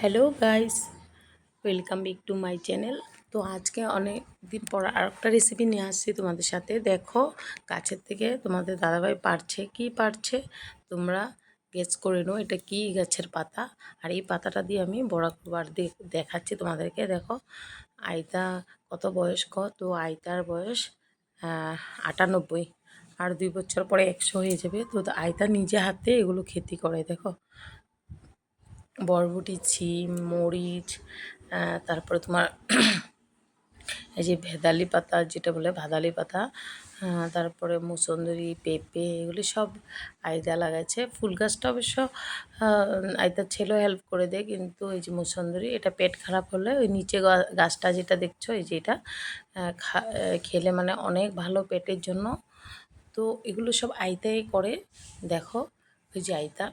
Hello guys, welcome back to my channel. তো আজকে অনেক দিন পর আর একটা রেসিপি নিয়ে আসছি তোমাদের সাথে। দেখো, গাছের থেকে তোমাদের দাদাভাই পারছে। কি পারছে তোমরা গেস করে নাও এটা কি গাছের পাতা। আর এই পাতাটা দিয়ে আমি বড়া করবো। আর দেখাচ্ছি তোমাদেরকে। দেখো আইতা কত বয়স্ক। তো আইতার বয়স 98, আর 2 বছর পরে 100 হয়ে যাবে। তো আইতা নিজে হাতে এগুলো খেতি করে। দেখো বরবটি, শিম, মরিচ, তারপরে তোমার এই যে ভেদালি পাতা, যেটা বলে ভাদালি পাতা, তারপরে মুসন্দরি, পেঁপে, এগুলি সব আইদা লাগাচ্ছে। ফুল গাছটা অবশ্য আইদার ছেলেও হেল্প করে দেয়, কিন্তু এই যে মুসন্দরি, এটা পেট খারাপ হলে ওই নিচে গাছটা যেটা দেখছো, এই যে এটা খেলে মানে অনেক ভালো পেটের জন্য। তো এগুলো সব আইতাই করে। দেখো ওই যে আইতা।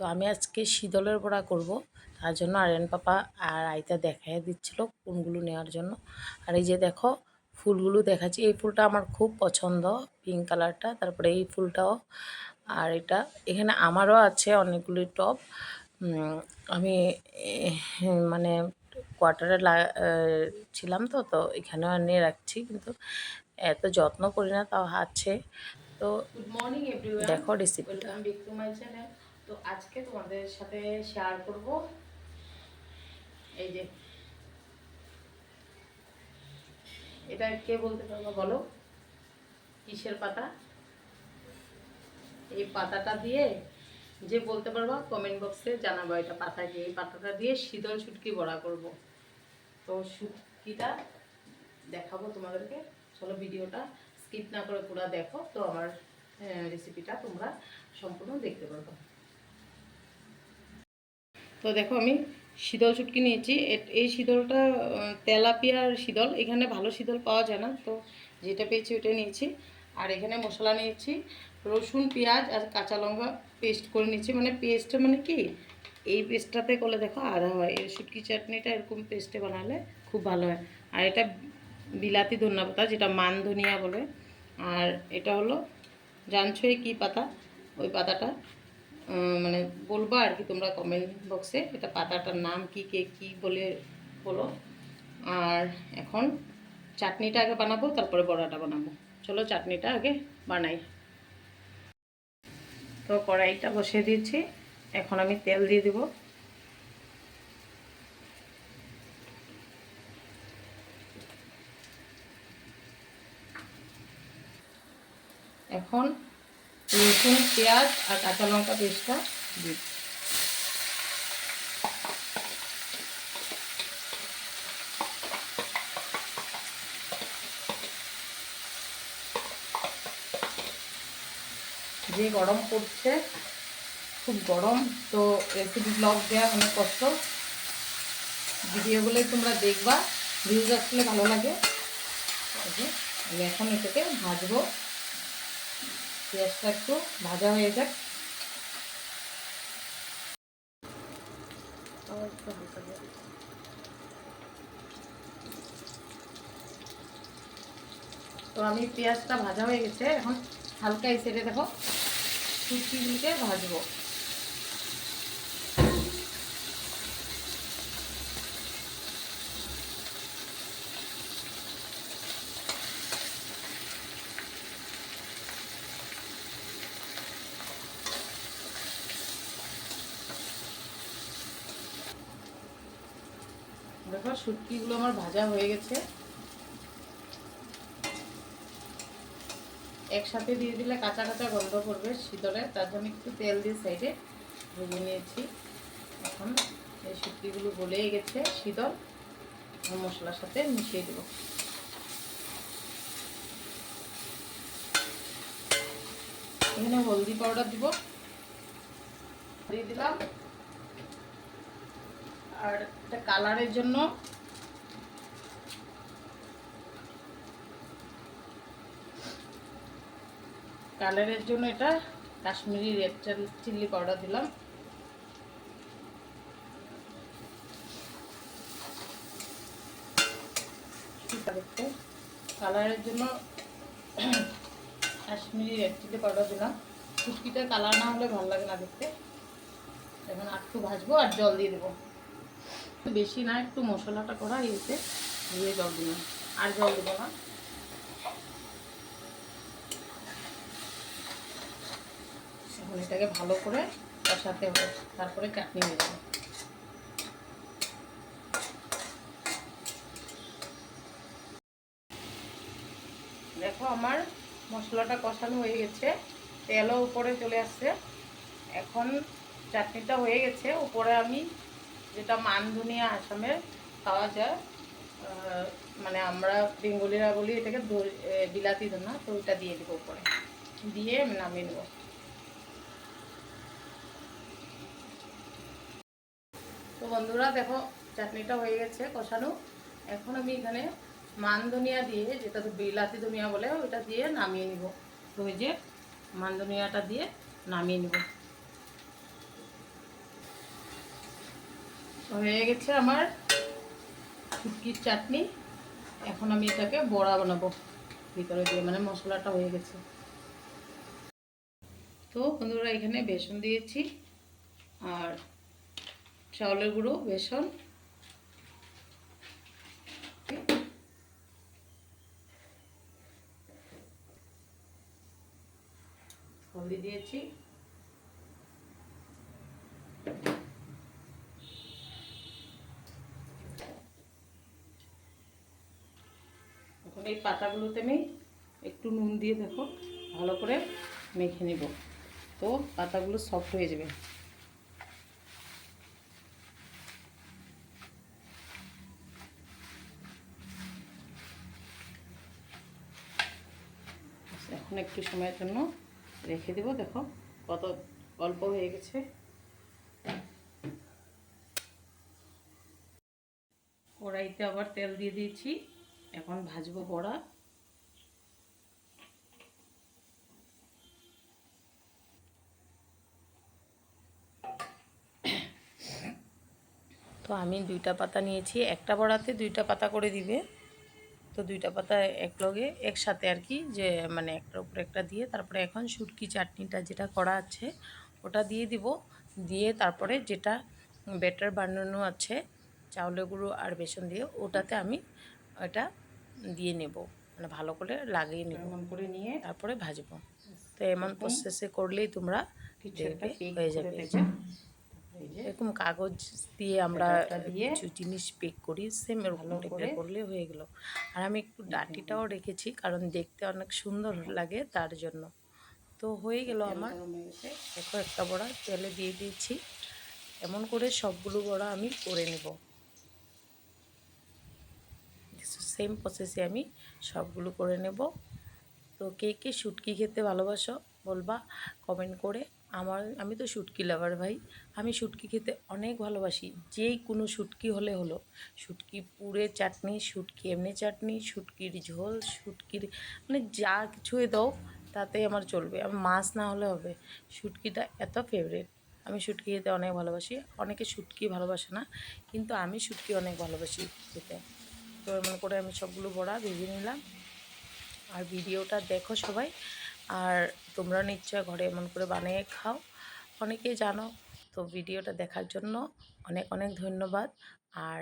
তো আমি আজকে শীতলের বড়া করব, তার জন্য আরিয়ান পাপা আর আইতা দেখাই দিচ্ছিল কোনগুলো নেওয়ার জন্য। আর এই যে দেখো ফুলগুলো দেখাচ্ছি। এই ফুলটা আমার খুব পছন্দ, পিঙ্ক কালারটা। তারপরে এই ফুলটাও। আর এটা এখানে আমারও আছে অনেকগুলি টব। আমি মানে কোয়ার্টারে ছিলাম, তো এখানেও নিয়ে রাখছি, কিন্তু এত যত্ন করি না, তাও আছে। তো গুড মর্নিং এভরিওয়ান, দেখো রেসিপিটা। Welcome back to my channel. তো আজকে তোমাদের সাথে শেয়ার করব এই যে, এটা কে বলতে পারবো বলো কিসের পাতা? এই পাতাটা দিয়ে যে বলতে পারবা কমেন্ট বক্সে জানাবো এটা পাতা কি। এই পাতাটা দিয়ে শীতল শুটকি বড়া করব। তো শুটকিটা দেখাবো তোমাদেরকে। চলো ভিডিওটা স্কিপ না করে পুরো দেখো, তো আমার রেসিপিটা তোমরা সম্পূর্ণ দেখতে পারবো। তো দেখো আমি শীতল শুটকি নিয়েছি। এই শীতলটা তেলাপিয়ার শীতল, এখানে ভালো শীতল পাওয়া যায় না, তো যেটা পেয়েছি ওটা নিয়েছি। আর এখানে মশলা নিয়েছি রসুন, পেঁয়াজ আর কাঁচা লঙ্কা পেস্ট করে নিয়েছি। মানে পেস্টটা মানে কি, এই পেস্টটাতে করলে দেখো আদা হয়। এই শুটকি চাটনিটা এরকম পেস্টে বানালে খুব ভালো হয়। আর এটা বিলাতি ধনিয়া পাতা, যেটা মান ধনিয়া বলে। আর এটা হলো জানছোই কি পাতা, ওই পাতাটা মানে বলবা আর কি তোমরা কমেন্ট বক্সে, এটা পাতাটার নাম কি, কে কী বলে বলো। আর এখন চাটনিটা আগে বানাবো, তারপরে বড়াটা বানাবো। চলো চাটনিটা আগে বানাই। তো কড়াইটা বসিয়ে দিয়েছি, এখন আমি তেল দিয়ে দেব। এখন রসুন, পেঁয়াজ আর কাঁচা লঙ্কা পেস্টটা দিই। যে গরম পড়ছে, খুব গরম, তো রেসিপি ব্লগ দেওয়া অনেক কষ্ট। ভিডিওগুলোই তোমরা দেখবা, ভিউজ আসলে ভালো লাগে। আমি এখন এটাকে ভাজবো। পেঁয়াজটা একটু ভাজা হয়ে যাক। তো আমি পেঁয়াজটা ভাজা হয়ে গেছে, এখন হালকা এই সাইডে দেখো শুটকিগুলিকে ভাজবো। দেখো শুটকিগুলো আমার ভাজা হয়ে গেছে। একসাথে দিয়ে দিলে কাঁচা কাঁচা গন্ধ করবে শীতলে, তার জন্য একটু তেল দিয়ে সাইডে ভেজে নিয়েছি। এখন এই শুটকিগুলো গলেই গেছে শীতল, মশলার সাথে মিশিয়ে দেবো। এখানে হলদি পাউডার দিব, দিয়ে দিলাম। আর এটা কালারের জন্য এটা কাশ্মীরি রেড চিলি পাউডার দিলাম। দেখতে কালারের জন্য কাশ্মীরি রেড চিলি পাউডার দিলাম। শুটকিটা কালার না হলে ভালো লাগে না দেখতে। এখন একটু ভাজবো আর জল দিয়ে দেবো, বেশি না, একটু মশলাটা করা ইয়েতে দিয়ে জল দিলাম, আর জল দেবো না। এখন এটাকে ভালো করে কষাতে হবে, তারপরে চাটনি হয়ে যাবে। দেখো আমার মশলাটা কষানো হয়ে গেছে, তেলও উপরে চলে আসছে। এখন চাটনিটা হয়ে গেছে, উপরে আমি যেটা মান ধনিয়া আসামের পাওয়া যায়, মানে আমরা বেঙ্গলিরা বলি এটাকে বিলাতি ধনা, তো ওটা দিয়ে দেবো উপরে, দিয়ে নামিয়ে নেবো। তো বন্ধুরা দেখো চাটনিটা হয়ে গেছে কষানো। এখন আমি এখানে মান ধনিয়া দিয়ে, যেটা তো বিলাতি ধনিয়া বলে, ওইটা দিয়ে নামিয়ে নিব। তো ওই যে মান ধনিয়াটা দিয়ে নামিয়ে নিব। হয়ে গেছে আমার শুটকির চাটনি। এখন আমি এটাকে বড়া বানাবো ভিতরে দিয়ে, মানে মশলাটা হয়ে গেছে। তো বন্ধুরা এখানে বেসন দিয়েছি আর চাউলের গুঁড়ো, বেসন, হলদি দিয়েছি, এখন এই পাতাগুলোতে আমি একটু নুন দিয়ে দেখো ভালো করে মেখে নিব, তো পাতাগুলো সফট হয়ে যাবে। এখন একটু সময়ের জন্য রেখে দেব। দেখো কত অল্প হয়ে গেছে। কড়াইতে আবার তেল দিয়ে দিয়েছি, এখন ভাজবো বড়া। তো আমি 2টা পাতা নিয়েছি, একটা বড়াতে 2টা পাতা করে দিবে, তো 2টা পাতা একলগে একসাথে আর কি, যে মানে একটার উপরে একটা দিয়ে, তারপরে এখন শুটকি চাটনিটা যেটা করা আছে ওটা দিয়ে দিব, দিয়ে তারপরে যেটা ব্যাটার বানানো আছে চাউলের গুঁড়ো আর বেসন দিয়ে, ওটাতে আমি এটা দিয়ে নেব, মানে ভালো করে লাগিয়ে নেব, এমন করে নিয়ে তারপরে ভাজবো। তো এমন প্রসেসে করলেই তোমরা দেখবে হয়ে যাবে। এরকম কাগজ দিয়ে আমরা কিছু জিনিস পেক করি, সেম এরকম টাইপের করলে হয়ে গেল। আর আমি একটু ডাঁটিটাও রেখেছি, কারণ দেখতে অনেক সুন্দর লাগে তার জন্য। তো হয়ে গেল আমার। দেখো একটা বড়া তেলে দিয়ে দিয়েছি, এমন করে সবগুলো বড়া আমি করে নেব। সেম প্রসেসে আমি সবগুলো করে নেব। তো কে কে শুটকি খেতে ভালোবাসো বলবা কমেন্ট করে। আমি তো শুটকি লাভার ভাই, আমি শুটকি খেতে অনেক ভালোবাসি। যেই কোনো শুটকি হলে হলো, শুটকি পুরে চাটনি, শুটকি এমনি চাটনি, শুটকির ঝোল, শুটকির মানে যা কিছুই দাও তাতে আমার চলবে, আমার মাছ না হলে হবে। শুটকিটা এত ফেভারিট, আমি শুটকি খেতে অনেক ভালোবাসি। অনেকে শুটকি ভালোবাসে না, কিন্তু আমি শুটকি অনেক ভালোবাসি খেতে। তো এমন করে আমি সবগুলো বড়া ভেজে নিলাম। আর ভিডিওটা দেখো সবাই, আর তোমরা নিশ্চয় ঘরে এমন করে বানিয়ে খাও, অনেকেই জানো। তো ভিডিওটা দেখার জন্য অনেক অনেক ধন্যবাদ। আর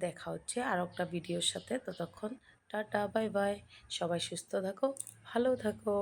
দেখা হচ্ছে আর একটা ভিডিওর সাথে, ততক্ষণ টাটা বাই বাই। সবাই সুস্থ থাকো, ভালো থাকো।